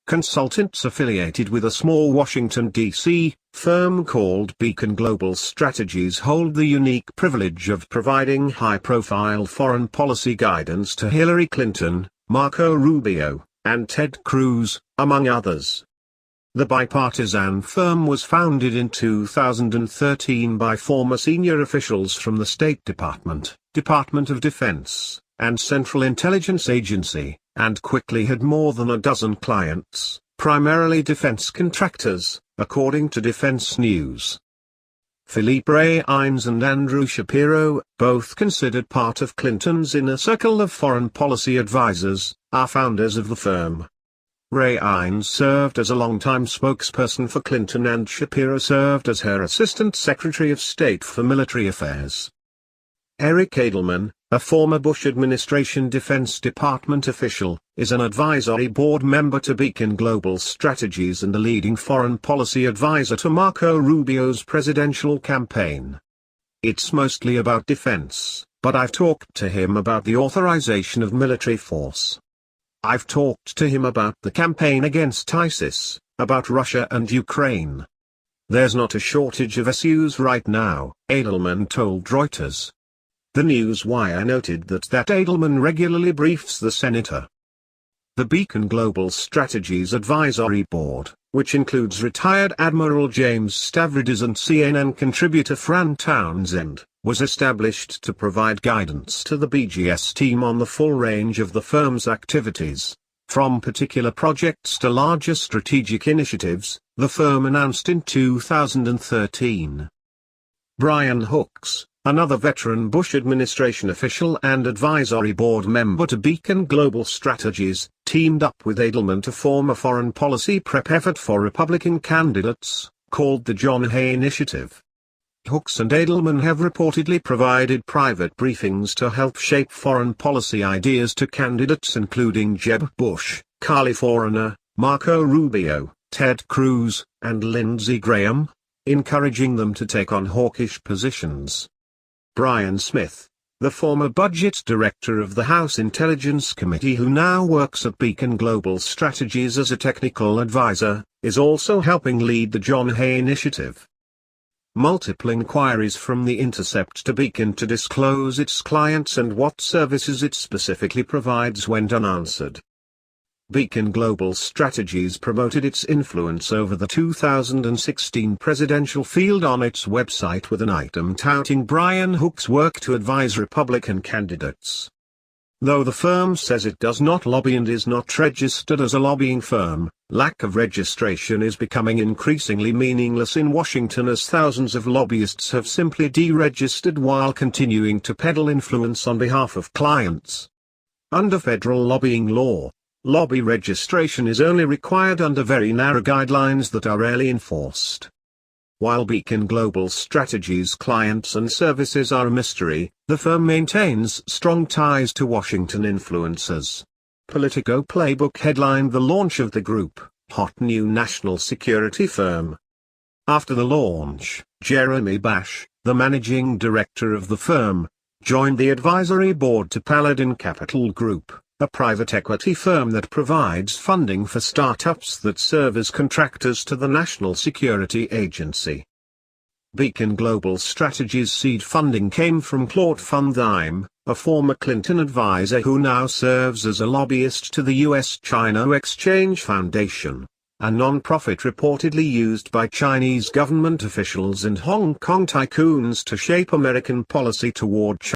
consultants affiliated with a small Washington, D.C., firm called Beacon Global Strategies hold the unique privilege of providing high-profile foreign policy guidance to Hillary Clinton, Marco Rubio, and Ted Cruz, among others. The bipartisan firm was founded in 2013 by former senior officials from the State Department, Department of Defense, and Central Intelligence Agency, and quickly had more than a dozen clients, primarily defense contractors, according to Defense News. Philippe Reines and Andrew Shapiro, both considered part of Clinton's inner circle of foreign policy advisors, are founders of the firm. Reines served as a longtime spokesperson for Clinton and Shapiro served as her Assistant Secretary of State for Military Affairs. Eric Edelman, a former Bush administration Defense Department official, is an advisory board member to Beacon Global Strategies and a leading foreign policy advisor to Marco Rubio's presidential campaign. It's mostly about defense, but I've talked to him about the authorization of military force. I've talked to him about the campaign against ISIS, about Russia and Ukraine. There's not a shortage of issues right now, Edelman told Reuters. The news wire noted that Edelman regularly briefs the senator. The Beacon Global Strategies Advisory Board, which includes retired Admiral James Stavridis and CNN contributor Fran Townsend, was established to provide guidance to the BGS team on the full range of the firm's activities. From particular projects to larger strategic initiatives, the firm announced in 2013. Brian Hooks, another veteran Bush administration official and advisory board member to Beacon Global Strategies, teamed up with Edelman to form a foreign policy prep effort for Republican candidates, called the John Hay Initiative. Hooks and Edelman have reportedly provided private briefings to help shape foreign policy ideas to candidates including Jeb Bush, Carly Fiorina, Marco Rubio, Ted Cruz, and Lindsey Graham, encouraging them to take on hawkish positions. Brian Smith, the former budget director of the House Intelligence Committee who now works at Beacon Global Strategies as a technical advisor, is also helping lead the John Hay Initiative. Multiple inquiries from The Intercept to Beacon to disclose its clients and what services it specifically provides went unanswered. Beacon Global Strategies promoted its influence over the 2016 presidential field on its website with an item touting Brian Hooks' work to advise Republican candidates. Though the firm says it does not lobby and is not registered as a lobbying firm, lack of registration is becoming increasingly meaningless in Washington as thousands of lobbyists have simply deregistered while continuing to peddle influence on behalf of clients. Under federal lobbying law, lobby registration is only required under very narrow guidelines that are rarely enforced. While Beacon Global Strategies' clients and services are a mystery, the firm maintains strong ties to Washington influencers. Politico Playbook headlined the launch of the group, hot new national security firm. After the launch, Jeremy Bash, the managing director of the firm, joined the advisory board to Paladin Capital Group, a private equity firm that provides funding for startups that serve as contractors to the National Security Agency. Beacon Global Strategies' seed funding came from Claude Van Damme, a former Clinton advisor who now serves as a lobbyist to the U.S.-China Exchange Foundation, a non-profit reportedly used by Chinese government officials and Hong Kong tycoons to shape American policy toward China.